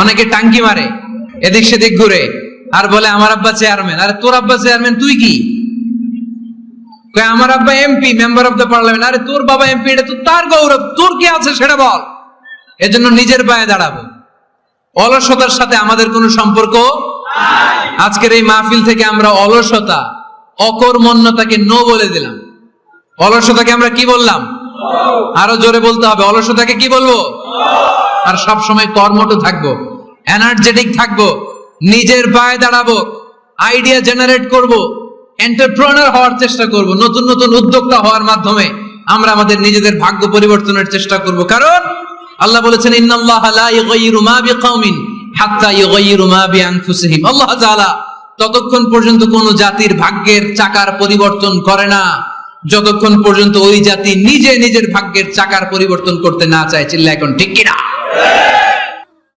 অনেকে টাঙ্কি মারে, এদিক সেদিক ঘুরে, আর বলে আমার আব্বা চেয়ারম্যান। আরে তোর আব্বা চেয়ারম্যান, তুই কি? আমার আব্বা MP, member of the parliament. আরে তোর বাবা এমপি, এটা তো তার গৌরব, তোর কি আছে সেটা বল। এজন্য নিজের পায়ে দাঁড়াবো। অলসতার সাথে আমাদের কোনো সম্পর্ক। আজকের এই মাহফিল থেকে আমরা অলসতা, অকর্মণ্যতাকে নো বলে দিলাম। অলসতাকে আমরা কি বললাম? আরো জোরে বলতে হবে, অলসতাকে কি বলবো? আর সব সময় কর্মঠ থাকবো, এনার্জেটিক থাকবো, নিজের পায়ে দাঁড়াবো, আইডিয়া জেনারেট করব, এন্টারপ্রেনার হওয়ার চেষ্টা করব, নতুন নতুন উদ্যোক্তা হওয়ার মাধ্যমে আমরা আমাদের নিজেদের ভাগ্য পরিবর্তনের চেষ্টা করব। কারণ আল্লাহ বলেছেন, ইন্নাল্লাহা লা ইউগাইয়িরু মা বিকাউমিন হাত্তা ইউগাইয়িরু মা বিআনফুসিহিম। আল্লাহ তাআলা ততক্ষণ পর্যন্ত কোন জাতির ভাগ্যের চাকার পরিবর্তন করে না যতক্ষণ পর্যন্ত ওই জাতি নিজে নিজের ভাগ্যের চাকার পরিবর্তন করতে না চায়। চিল্লা এখন ঠিক কিনা?